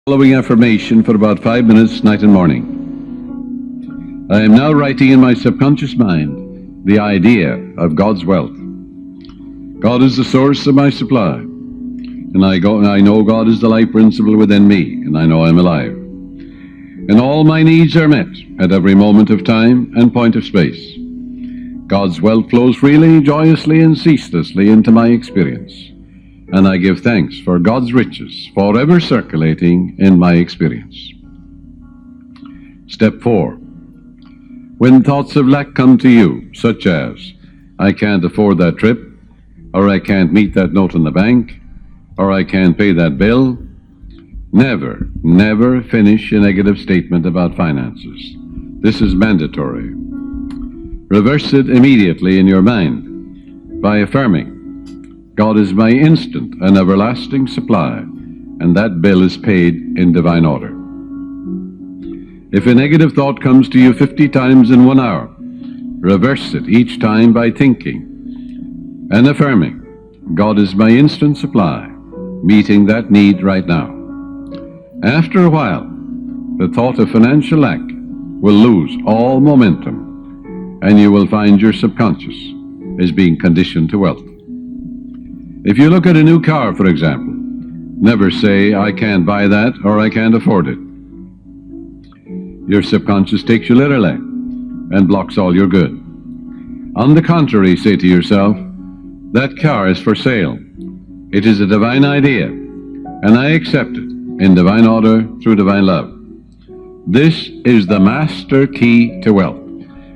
Following affirmation for about 5 minutes, night and morning. I am now writing in my subconscious mind the idea of God's wealth. God is the source of my supply, and I know God is the life principle within me, and I know I'm alive. And all my needs are met at every moment of time and point of space. God's wealth flows freely, joyously, and ceaselessly into my experience. And I give thanks for God's riches forever circulating in my experience. Step 4. When thoughts of lack come to you, such as, I can't afford that trip, or I can't meet that note in the bank, or I can't pay that bill, never finish a negative statement about finances. This is mandatory. Reverse it immediately in your mind by affirming, God is my instant and everlasting supply, and that bill is paid in divine order. If a negative thought comes to you 50 times in 1 hour, reverse it each time by thinking and affirming, God is my instant supply, meeting that need right now. After a while, the thought of financial lack will lose all momentum, and you will find your subconscious is being conditioned to wealth. If you look at a new car, for example, never say, I can't buy that or I can't afford it. Your subconscious takes you literally and blocks all your good. On the contrary, say to yourself, that car is for sale. It is a divine idea, and I accept it in divine order through divine love. This is the master key to wealth.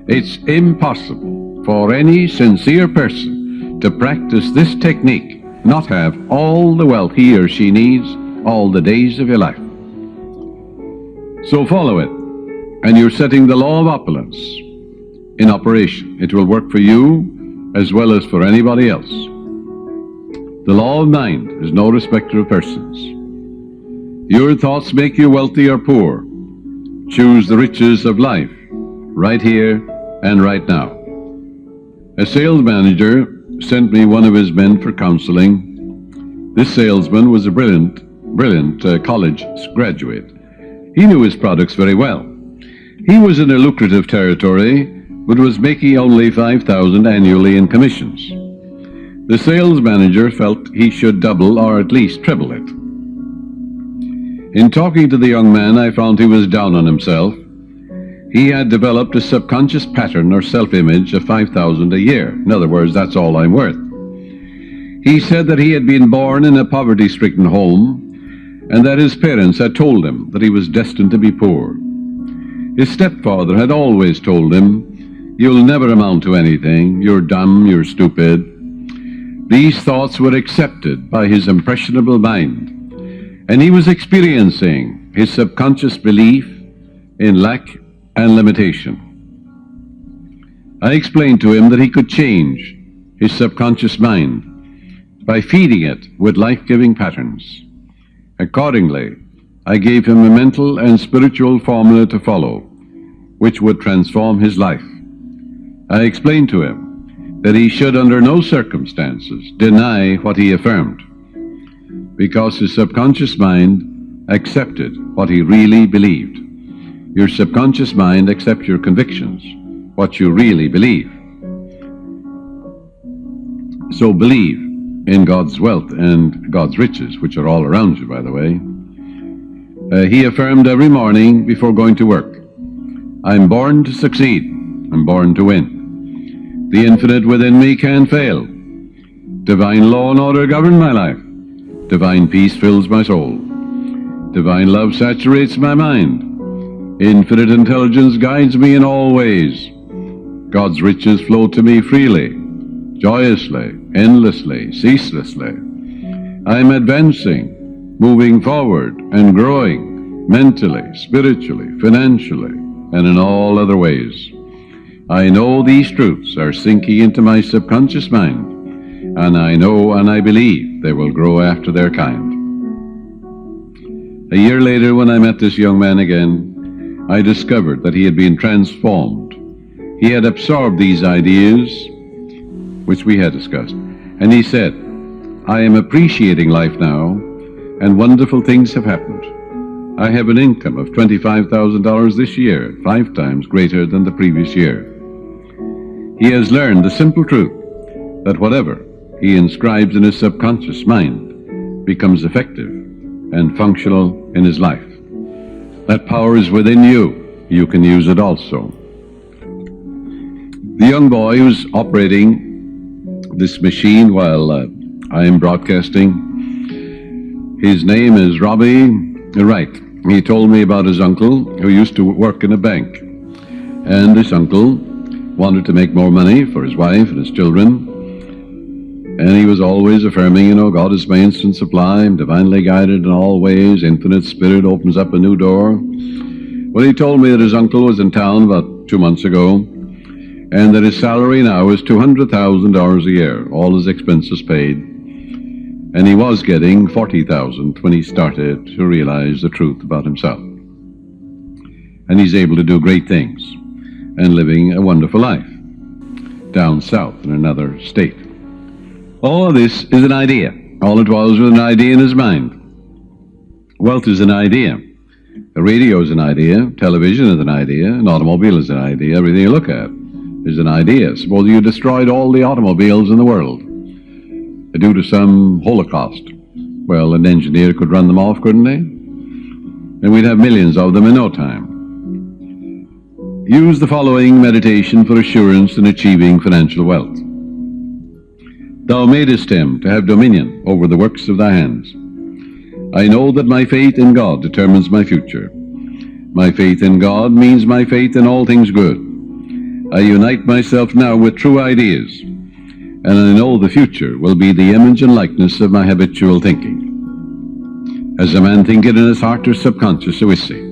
It's impossible for any sincere person to practice this technique, not have all the wealth he or she needs all the days of your life. So follow it, and you're setting the law of opulence in operation. It will work for you as well as for anybody else. The law of mind is no respecter of persons. Your thoughts make you wealthy or poor. Choose the riches of life right here and right now. A sales manager sent me one of his men for counseling. This salesman was a brilliant college graduate. He knew his products very well. He was in a lucrative territory, but was making only $5,000 annually in commissions. The sales manager felt he should double or at least triple it. In talking to the young man, I found he was down on himself. He had developed a subconscious pattern or self-image of $5,000 a year. In other words, that's all I'm worth. He said that he had been born in a poverty-stricken home and that his parents had told him that he was destined to be poor. His stepfather had always told him, you'll never amount to anything, you're dumb, you're stupid. These thoughts were accepted by his impressionable mind, and he was experiencing his subconscious belief in lack and limitation. I explained to him that he could change his subconscious mind by feeding it with life-giving patterns. Accordingly, I gave him a mental and spiritual formula to follow, which would transform his life. I explained to him that he should under no circumstances deny what he affirmed, because his subconscious mind accepted what he really believed. Your subconscious mind accepts your convictions, what you really believe. So believe in God's wealth and God's riches, which are all around you, by the way. He affirmed every morning before going to work, I'm born to succeed. I'm born to win. The infinite within me can't fail. Divine law and order govern my life. Divine peace fills my soul. Divine love saturates my mind. Infinite intelligence guides me in all ways. God's riches flow to me freely, joyously, endlessly, ceaselessly. I'm advancing, moving forward, and growing mentally, spiritually, financially, and in all other ways. I know these truths are sinking into my subconscious mind, and I know and I believe they will grow after their kind. A year later, when I met this young man again, I discovered that he had been transformed. He had absorbed these ideas, which we had discussed, and he said, I am appreciating life now, and wonderful things have happened. I have an income of $25,000 this year, 5 times greater than the previous year. He has learned the simple truth that whatever he inscribes in his subconscious mind becomes effective and functional in his life. That power is within you. You can use it also. The young boy who's operating this machine while I am broadcasting, his name is Robbie Wright. He told me about his uncle who used to work in a bank. And this uncle wanted to make more money for his wife and his children. And he was always affirming, God is my instant supply, I'm divinely guided in all ways, infinite spirit opens up a new door. Well, he told me that his uncle was in town about 2 months ago, and that his salary now is $200,000 a year, all his expenses paid. And he was getting $40,000 when he started to realize the truth about himself. And he's able to do great things and living a wonderful life down south in another state. All of this is an idea. All it was an idea in his mind. Wealth is an idea. The radio is an idea. Television is an idea. An automobile is an idea. Everything you look at is an idea. Suppose you destroyed all the automobiles in the world due to some holocaust. Well, an engineer could run them off, couldn't they? And we'd have millions of them in no time. Use the following meditation for assurance in achieving financial wealth. Thou madest him to have dominion over the works of thy hands. I know that my faith in God determines my future. My faith in God means my faith in all things good. I unite myself now with true ideas, and I know the future will be the image and likeness of my habitual thinking. As a man thinketh in his heart or subconscious, so is he.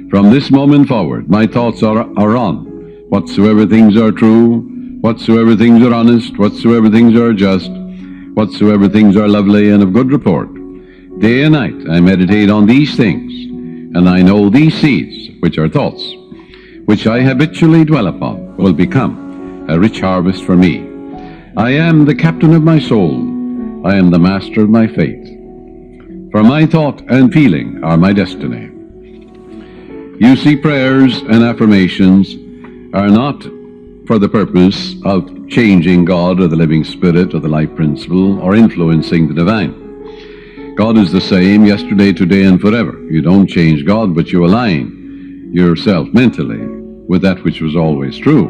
From this moment forward, my thoughts are on whatsoever things are true, whatsoever things are honest, whatsoever things are just, whatsoever things are lovely and of good report. Day and night I meditate on these things, and I know these seeds, which are thoughts, which I habitually dwell upon, will become a rich harvest for me. I am the captain of my soul. I am the master of my fate. For my thought and feeling are my destiny. You see, prayers and affirmations are not for the purpose of changing God or the living spirit or the life principle or influencing the divine. God is the same yesterday, today, and forever. You don't change God, but you align yourself mentally with that which was always true.